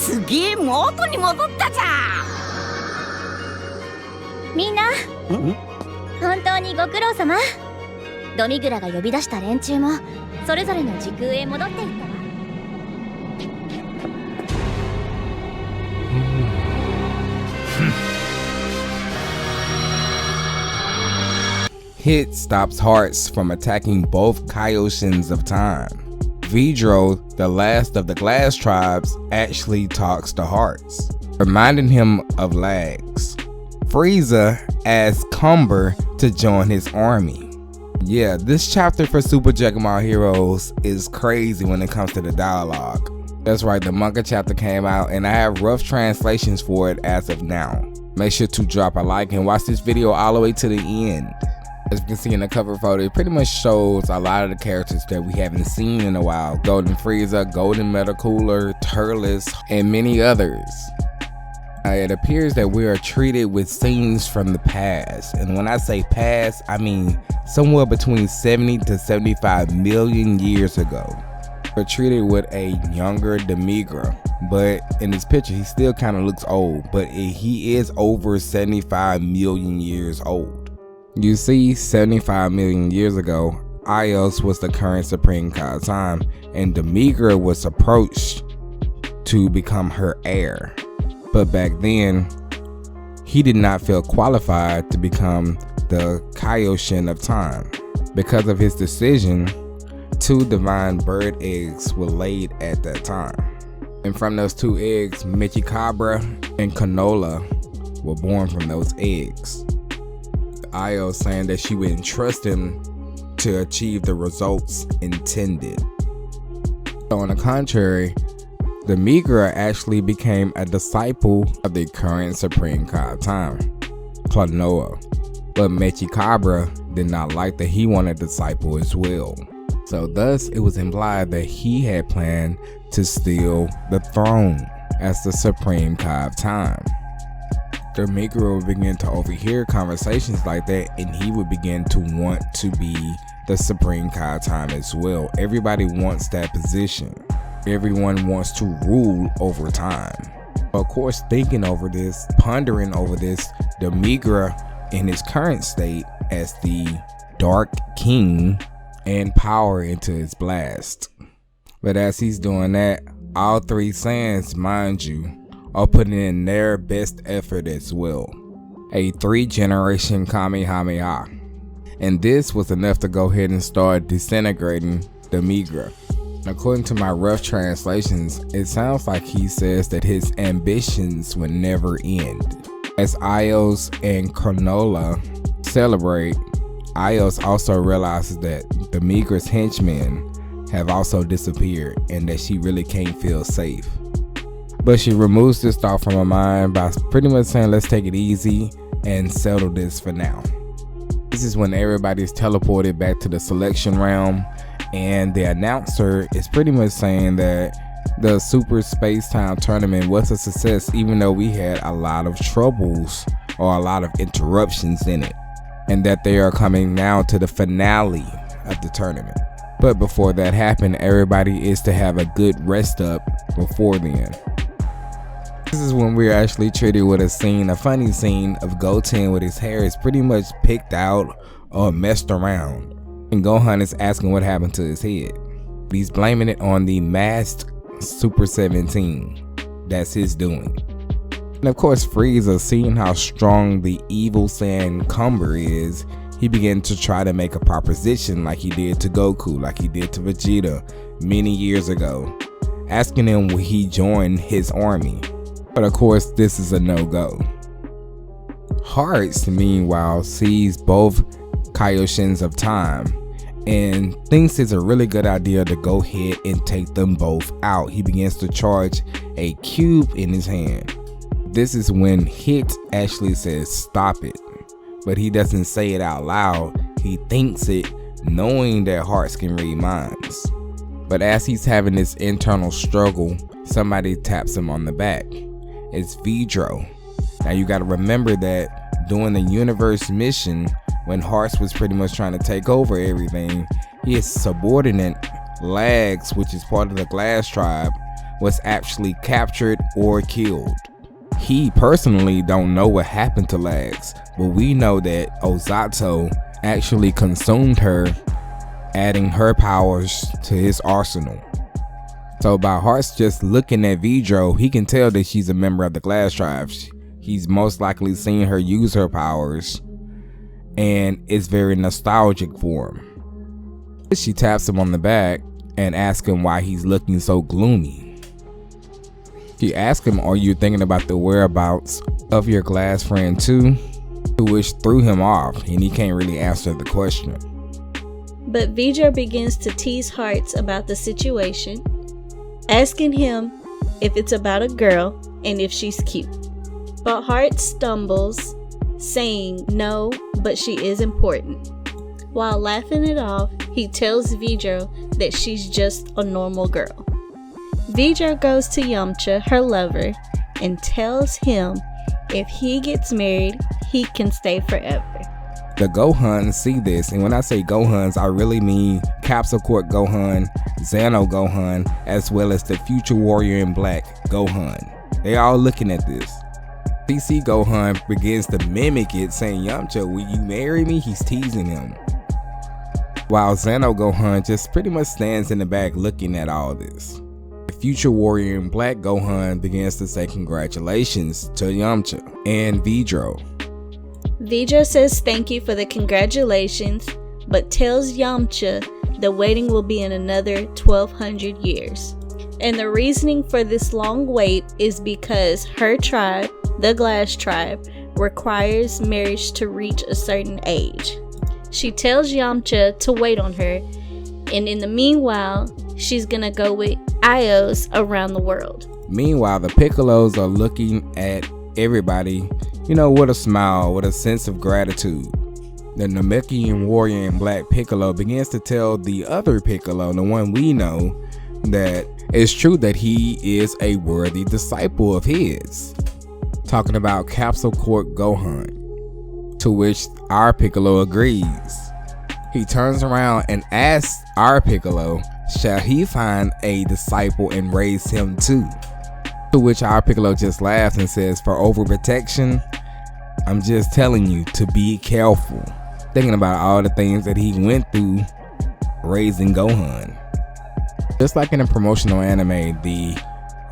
すげえ元に戻ったじゃん。みんな本当にご苦労様。ドミグラが呼び出した連中もそれぞれの時空へ戻っていったわ。Hit stops hearts from attacking both Kaioshins of time. Vidro, the last of the glass tribes, actually talks to Hearts, reminding him of Lags. Frieza asks Cumber to join his army. Yeah, this chapter for Super Juggernaut Heroes is crazy when it comes to the dialogue. That's right, the manga chapter came out and I have rough translations for it as of now. Make sure to drop a like and watch this video all the way to the end. As you can see in the cover photo, it pretty much shows a lot of the characters that we haven't seen in a while. Golden Frieza, Golden Metal Cooler, Turles, and many others. It appears that we are treated with scenes from the past. And when I say past, I mean somewhere between 70 to 75 million years ago. We're treated with a younger Demigra. But in this picture, he still kind of looks old. But he is over 75 million years old. You see, 75 million years ago, Ios was the current Supreme Kai of Time, and Demigra was approached to become her heir. But back then, he did not feel qualified to become the Kaioshin of Time. Because of his decision, 2 divine bird eggs were laid at that time. And from those 2 eggs, Mechikabra and Konoha were born from those eggs. Io saying that she would entrust him to achieve the results intended. So on the contrary, Demigra actually became a disciple of the current Supreme Kai of Time, Konoha. But Mechikabra did not like that he wanted a disciple as well. So thus it was implied that he had planned to steal the throne as the Supreme Kai of Time. Demigra would begin to overhear conversations like that, and he would begin to want to be the Supreme Kai of Time as well. Everybody wants that position. Everyone wants to rule over time. Of course, thinking over this, pondering over this, Demigra in his current state as the Dark King and power into his blast. But as he's doing that, all 3 Saiyans, mind you, are putting in their best effort as well. A 3-generation Kamehameha. And this was enough to go ahead and start disintegrating Demigra. According to my rough translations, it sounds like he says that his ambitions would never end. As Ios and Konoha celebrate, Ios also realizes that Demigra's henchmen have also disappeared and that she really can't feel safe. But she removes this thought from her mind by pretty much saying, let's take it easy and settle this for now. This is when everybody's teleported back to the selection realm, and the announcer is pretty much saying that the Super Space Time tournament was a success, even though we had a lot of troubles or a lot of interruptions in it, and that they are coming now to the finale of the tournament. But before that happened, everybody is to have a good rest up before then. This is when we're actually treated with a scene, a funny scene of Goten with his hair is pretty much picked out or messed around. And Gohan is asking what happened to his head. He's blaming it on the masked Super 17. That's his doing. And of course, Frieza, seeing how strong the evil Saiyan Cumber is, he began to try to make a proposition like he did to Goku, like he did to Vegeta many years ago, asking him will he join his army. But of course, this is a no-go. Hearts, meanwhile, sees both Kaioshins of Time and thinks it's a really good idea to go ahead and take them both out. He begins to charge a cube in his hand. This is when Hit actually says stop it, but he doesn't say it out loud. He thinks it, knowing that Hearts can read minds. But as he's having this internal struggle, somebody taps him on the back. It's Vidro. Now you gotta remember that during the universe mission, when Hearts was pretty much trying to take over everything, his subordinate, Lags, which is part of the Glass Tribe, was actually captured or killed. He personally don't know what happened to Lags, but we know that Ozato actually consumed her, adding her powers to his arsenal. So by Hearts just looking at Vidro, he can tell that she's a member of the Glass Tribe. He's most likely seen her use her powers, and it's very nostalgic for him. She taps him on the back and asks him why he's looking so gloomy. She asks him, are you thinking about the whereabouts of your glass friend too? To which threw him off, and he can't really answer the question. But Vidro begins to tease Hearts about the situation, asking him if it's about a girl and if she's cute. But Hearts stumbles, saying no, but she is important. While laughing it off, he tells Vidro that she's just a normal girl. Vidro goes to Yamcha, her lover, and tells him if he gets married, he can stay forever. The Gohans see this, and when I say Gohans, I really mean Capsule Corp Gohan, Xano Gohan, as well as the Future Warrior in Black Gohan. They all looking at this. CC Gohan begins to mimic it, saying, Yamcha, will you marry me? He's teasing him. While Xano Gohan just pretty much stands in the back looking at all this. The Future Warrior in Black Gohan begins to say congratulations to Yamcha and Vidro. Vidro says thank you for the congratulations, but tells Yamcha the waiting will be in another 1200 years. And the reasoning for this long wait is because her tribe, the Glass Tribe, requires marriage to reach a certain age. She tells Yamcha to wait on her, and in the meanwhile, she's gonna go with Ios around the world. Meanwhile, the Piccolos are looking at everybody, with a smile, with a sense of gratitude. The Namekian warrior in Black Piccolo begins to tell the other Piccolo, the one we know, that it's true that he is a worthy disciple of his. Talking about Capsule Corp Gohan, to which our Piccolo agrees. He turns around and asks our Piccolo, shall he find a disciple and raise him too? To which our Piccolo just laughs and says, for overprotection, I'm just telling you to be careful. Thinking about all the things that he went through raising Gohan. Just like in a promotional anime, the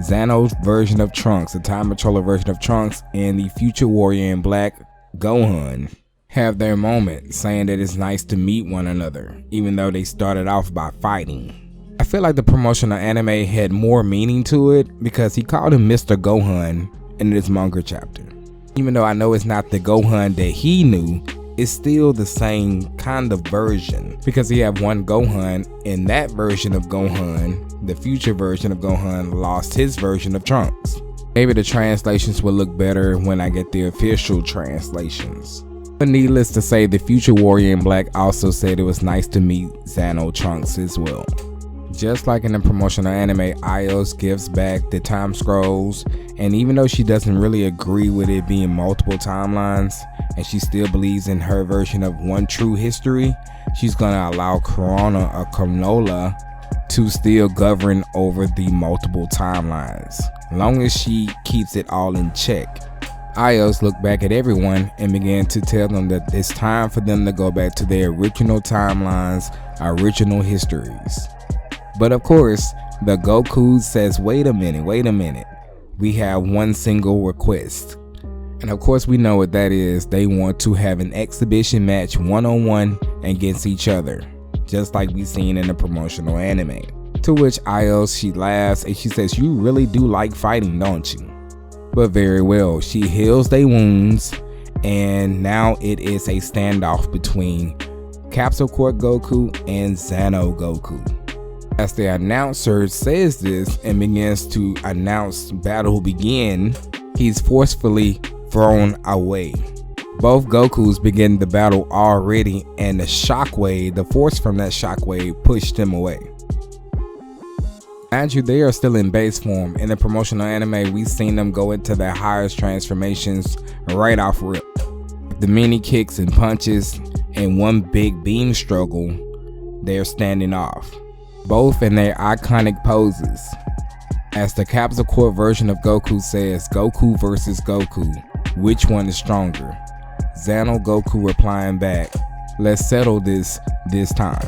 Xano's version of Trunks, the Time Patroller version of Trunks, and the Future Warrior in Black Gohan have their moment, saying that it's nice to meet one another, even though they started off by fighting. I feel like the promotional anime had more meaning to it because he called him Mr. Gohan in this manga chapter. Even though I know it's not the Gohan that he knew, it's still the same kind of version because he have one Gohan, and that version of Gohan, the future version of Gohan, lost his version of Trunks. Maybe the translations will look better when I get the official translations. But needless to say, the Future Warrior in Black also said it was nice to meet Xano Trunks as well. Just like in the promotional anime, Ios gives back the time scrolls, and even though she doesn't really agree with it being multiple timelines, and she still believes in her version of one true history, she's gonna allow Corona or Konola to still govern over the multiple timelines, long as she keeps it all in check. Ios looked back at everyone and began to tell them that it's time for them to go back to their original timelines, original histories. But of course, the Goku says, wait a minute, we have one single request. And of course we know what that is. They want to have an exhibition match one-on-one against each other, just like we seen in the promotional anime. To which Ios, she laughs and she says, you really do like fighting, don't you? But very well, she heals their wounds, and now it is a standoff between Capsule Corp Goku and Xano Goku. As the announcer says this and begins to announce battle begin, he's forcefully thrown away. Both Gokus begin the battle already, and the shockwave, the force from that shockwave pushed him away. Mind you, they are still in base form. In the promotional anime, we've seen them go into their highest transformations right off rip. The many kicks and punches and one big beam struggle, they're standing off, both in their iconic poses. As the capsule core version of Goku says, Goku versus Goku, which one is stronger? Xano Goku replying back, let's settle this time.